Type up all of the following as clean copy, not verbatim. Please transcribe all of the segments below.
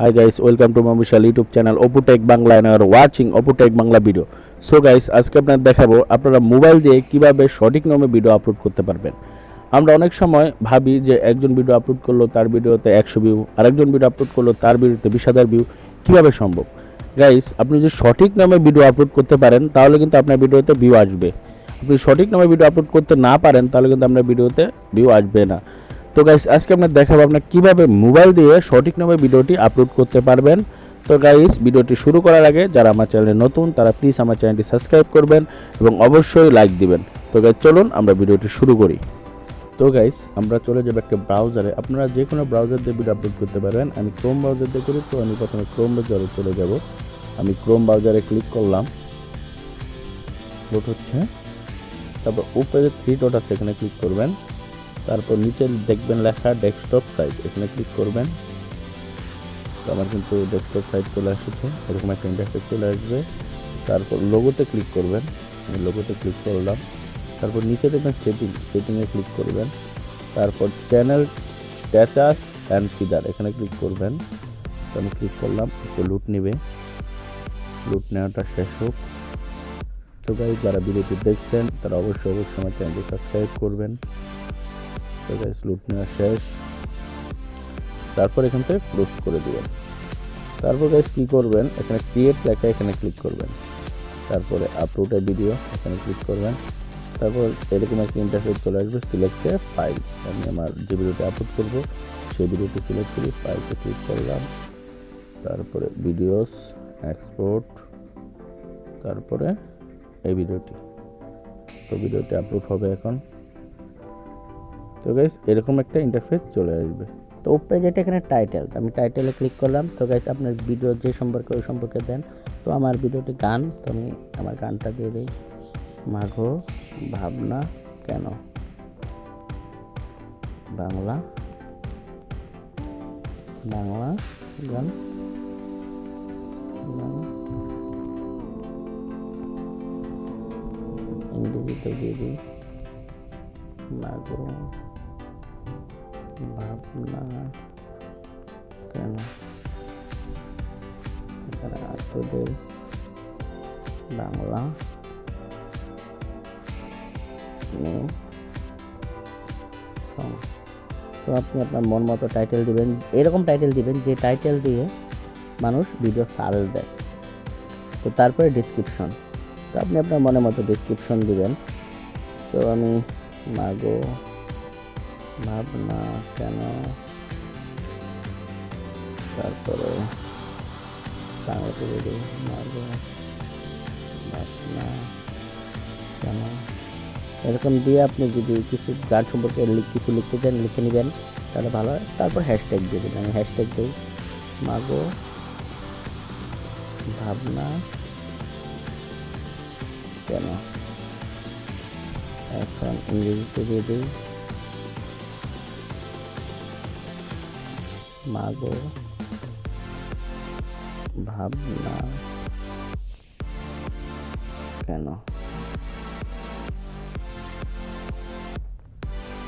Hi guys, welcome to my official YouTube channel Opu Tech Bangla and you are watching Opu Tech Bangla video. So guys, আজকে আপনাদের দেখাবো আপনারা mobile দিয়ে কিভাবে সঠিক নিয়মে ভিডিও আপলোড করতে পারবেন। আমরা অনেক সময় ভাবি যে একজন ভিডিও আপলোড করলো তার ভিডিওতে 100 ভিউ, আরেকজন ভিডিও আপলোড করলো তার ভিডিওতে 20,000 ভিউ, কিভাবে সম্ভব? গাইস, আপনি যদি সঠিক নিয়মে ভিডিও আপলোড করতে পারেন তাহলে কিন্তু আপনার ভিডিওতে ভিউ আসবে। আপনি সঠিক নিয়মে ভিডিও আপলোড করতে না পারেন তাহলে কিন্তু আপনার ভিডিওতে ভিউ আসবে না। তো গাইস, আজকে আমরা দেখাবো আপনারা কিভাবে মোবাইল দিয়ে সঠিক নিয়মে ভিডিওটি আপলোড করতে পারবেন। তো গাইস, ভিডিওটি শুরু করার আগে যারা আমার চ্যানেলে নতুন তারা প্লিজ আমার চ্যানেলটি সাবস্ক্রাইব করবেন এবং অবশ্যই লাইক দিবেন। তো গাইস, চলুন আমরা ভিডিওটি শুরু করি। তো গাইস, আমরা চলে যাব একটা ব্রাউজারে। আপনারা যে কোনো ব্রাউজার দিয়ে ভিডিও আপলোড করতে পারবেন। আমি ক্রোম ব্রাউজার দিয়ে করি, তো আমি প্রথমে ক্রোম ব্রাউজারে চলে যাব। আমি ক্রোম ব্রাউজারে ক্লিক করলাম, লোড হচ্ছে। তারপর উপরে 3 ডট আছে, এখানে ক্লিক করবেন। তারপর নিচে দেখবেন লেখা ডেস্কটপ সাইট, এখানে ক্লিক করবেন। তো আমার কিন্তু ডেস্কটপ সাইট চলে এসেছে, এরকম একটা ইন্টারফেস চলে আসবে। তারপর লোগোতে ক্লিক করবেন, আমি লোগোতে ক্লিক করলাম। তারপর নিচে দেখবেন সেটিংয়ে ক্লিক করবেন। তারপর চ্যানেল স্ট্যাটাস অ্যান্ড ফিডার, এখানে ক্লিক করবেন। তো আমি ক্লিক করলাম, একটু লুট নেবে, লুট নেওয়াটা শেষ হোক। তো গাইস, যারা ভিডিওটি দেখছেন তারা অবশ্যই আমার চ্যানেলটি সাবস্ক্রাইব করবেন। তো গাইস, লুট নেওয়া শেষ। তারপর এখান থেকে ক্লোজ করে দিবেন। তারপর গাইস কি করবেন, এখানে ক্রিয়েট লেখা, এখানে ক্লিক করবেন। তারপরে আপলোড এ ভিডিও, এখানে ক্লিক করবেন। তারপর এরকম একটা ইন্টারফেস চলে আসবে, সিলেক্ট এ ফাইল। আমি আমার যে ভিডিওটি আপলোড করব সেই ভিডিওটি সিলেক্ট করি, ফাইলতে ক্লিক করলাম। তারপরে ভিডিওস এক্সপোর্ট, তারপরে এই ভিডিওটি। তো ভিডিওটি আপলোড হবে এখন। তো গাইস, এরকম একটা ইন্টারফেস চলে আসবে। তো উপরে যেটা এখানে টাইটেল, আমি টাইটেলে ক্লিক করলাম। তো গাইস, আপনার ভিডিও যে সম্পর্কে ওই সম্পর্কে দেন। তো আমার ভিডিওটি গান, তো আমি আমার গানটা দিয়ে দিই, মাঘো ভাবনা কেন, বাংলা বাংলা গান, ইংরেজিতে দিয়ে দিই, মাঘো ভাবনা কেন, এখানে আসলে বাংলা নিউ সং। তো আপনি আপনার মন মতো টাইটেল দিবেন, এরকম টাইটেল দিবেন যে টাইটেল দিয়ে মানুষ ভিডিও সার্চ দেয়। তো তারপরে ডিসক্রিপশন, তো আপনি আপনার মনের মতো ডিসক্রিপশন দিবেন। তো আমি মাগো ভাবনা কেন, তারপরে বাংলাতে দিই মাগো ভাবনা কেন, এরকম দিয়ে আপনি যদি কিছু গান সম্পর্কে কিছু লিখতে চান লিখে নেবেন, তাহলে ভালো হয়। তারপর হ্যাশট্যাগ দিয়ে দেবেন, আমি হ্যাশট্যাগ দিই মাগো ভাবনা কেন। এখন ইংরেজিতে দিয়ে দিই মাগো ভাবনা কেন।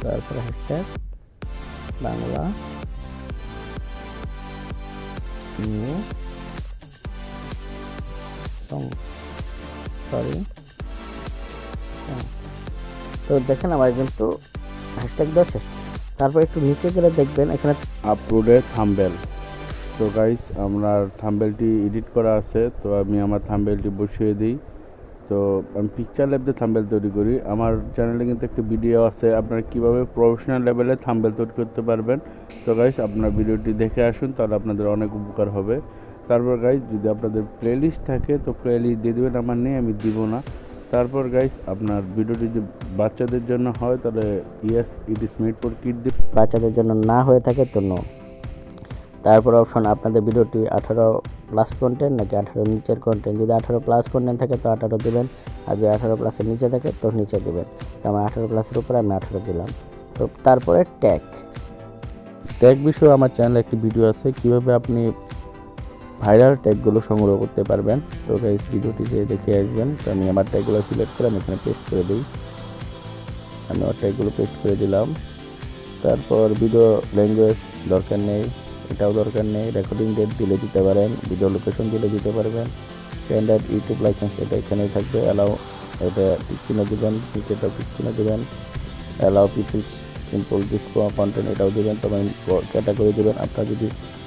তারপরে hashtag Bangla new song, sorry. তো দেখেন আমার কিন্তু হ্যাশট্যাগ দেওয়া শেষ। তারপর একটু নিচে গেলে দেখবেন এখানে আপলোডে থাম্বনেল। তো গাইস, আমার থাম্বনেলটি এডিট করা আছে, তো আমি আমার থাম্বনেলটি বসিয়ে দিই। তো আমি পিকচার ল্যাব দিয়ে থাম্বনেল তৈরি করি। আমার চ্যানেলে কিন্তু একটা ভিডিও আছে আপনারা কীভাবে প্রফেশনাল লেভেলে থাম্বনেল তৈরি করতে পারবেন। তো গাইস, আপনার ভিডিওটি দেখে আসুন, তাহলে আপনাদের অনেক উপকার হবে। তারপর গাইস, যদি আপনাদের প্লেলিস্ট থাকে তো প্লেলিস্ট দিয়ে দেবেন, আমার নেই, আমি দিব না। তারপর গাইস, আপনার ভিডিওটি যদি বাচ্চাদের জন্য হয় তাহলে yes it is made for kid দিন, বাচ্চাদের জন্য না হয়ে থাকে তো নো। তারপর অপশন আপনাদের ভিডিওটি 18+ কন্টেন্ট নাকি 18 নিচের কন্টেন্ট। যদি 18+ কন্টেন্ট থাকে তো 18 দেবেন, আর যদি 18+-এর নিচে থাকে তো নিচে দেবেন। আমার 18+-এর উপরে আমি 18 দিলাম। তো তারপরে ট্যাগ বিষয়ে আমার চ্যানেলে একটি ভিডিও আছে, কিভাবে আপনি ভাইরাল ট্যাগগুলো সংগ্রহ করতে পারবেন। তো গাইস, ভিডিওটি দেখে আসবেন। তো আমি আমার ট্যাগগুলো সিলেক্ট করে আমি এখানে পেস্ট করে দিই। আমি আমার ট্যাগগুলো পেস্ট করে দিলাম। তারপর ভিডিও ল্যাঙ্গুয়েজ দরকার নেই, সেটাও দরকার নেই। রেকর্ডিং ডেট দিলে দিতে পারেন, ভিডিও লোকেশন দিলে দিতে পারবেন। স্ট্যান্ডার্ড ইউটিউব লাইসেন্স এটা এখানেই থাকবে। অ্যালাউ এটা টিক-চিহ্ন দেবেন, নিচেটাও টিক-চিহ্ন দেবেন। Allow peoples simple disco content এটাও দেবেন। তবে ক্যাটাগরি দেবেন, আপনার যদি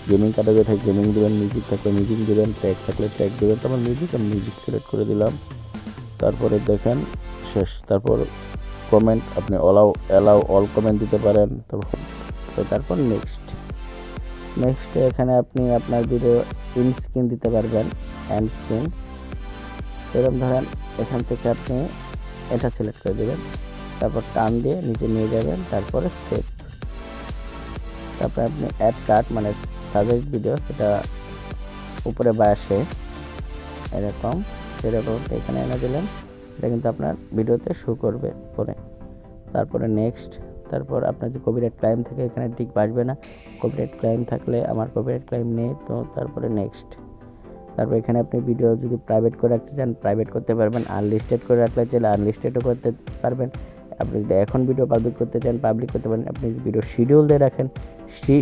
গেমিং ক্যাটাগরি থাকে গেমিং দেবেন, মিউজিক থাকলে মিউজিক দেবেন, ট্র্যাক থাকলে ট্র্যাক দেবেন। তারপর মিউজিক আমি মিউজিক সিলেক্ট করে দিলাম। তারপরে দেখেন শেষ। তারপর কমেন্ট আপনি অ্যালাউ অল কমেন্ট দিতে পারেন। তারপর নেক্সটে এখানে আপনি আপনার ভিডিও ইন স্ক্রিন দিতে পারবেন, এন্ড স্ক্রিন। এরকম ধরেন এখান থেকে আপনি এটা সিলেক্ট করে দেবেন, তারপর টান দিয়ে নিচে নিয়ে যাবেন, তারপরে সেভ। তারপরে আপনি অ্যাড কাট মানে সাজেস্ট ভিডিও, সেটা উপরে বাসে এরকম সেরকম এখানে এনে দিলেন, এটা কিন্তু আপনার ভিডিওতে শো করবে পরে। তারপরে নেক্সট। তারপর আপনার যে কপিরাইট ক্লাইম থাকে এখানে ঠিক বাসবে না, কপিরাইট ক্লাইম থাকলে আমার কপিরাইট ক্লাইম নেই তো। তারপরে নেক্সট। তারপর এখানে আপনি ভিডিও যদি প্রাইভেট করে রাখতে চান প্রাইভেট করতে পারবেন, আনলিস্টেড করে রাখলে চাইলে আনলিস্টেডও করতে পারবেন। আপনি যদি এখন ভিডিও পাবলিক করতে চান পাবলিক করতে পারেন। আপনি যদি ভিডিও শিডিউল দিয়ে রাখেন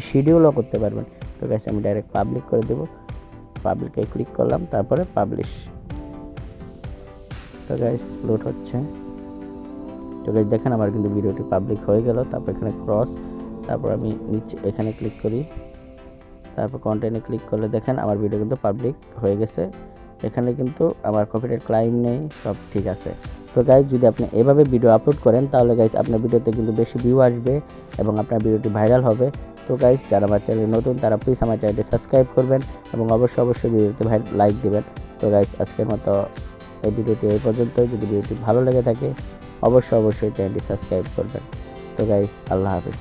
শিডিউলও করতে পারবেন। তো গাইস আমি ডাইরেক্ট পাবলিক করে দেবো, পাবলিকে ক্লিক করলাম, তারপরে পাবলিশ। তো গাইস লোড হচ্ছে। তো গাইস দেখেন আমার কিন্তু ভিডিওটি পাবলিক হয়ে গেল। তারপর এখানে ক্রস, তারপর আমি নিচে এখানে ক্লিক করি, তারপর কন্টেন্টে ক্লিক করলে দেখেন আমার ভিডিও কিন্তু পাবলিক হয়ে গেছে। এখানে কিন্তু আমার কপিরাইট ক্লাইম নেই, সব ঠিক আছে। তো গাইস যদি আপনি এভাবে ভিডিও আপলোড করেন তাহলে গাইস আপনার ভিডিওতে কিন্তু বেশি ভিউ আসবে এবং আপনার ভিডিওটি ভাইরাল হবে। তো গাইস যারা আমার চ্যানেলে নতুন তারা প্লিজ আমার চ্যানেলটি সাবস্ক্রাইব করবেন এবং অবশ্যই ভিডিওতে লাইক দেবেন। তো গাইস আজকের মতো এই ভিডিওটি এই পর্যন্তই। যদি ভিডিওটি ভালো লেগে থাকে অবশ্যই চ্যানেলটি সাবস্ক্রাইব করবেন। তো গাইস আল্লাহ হাফেজ।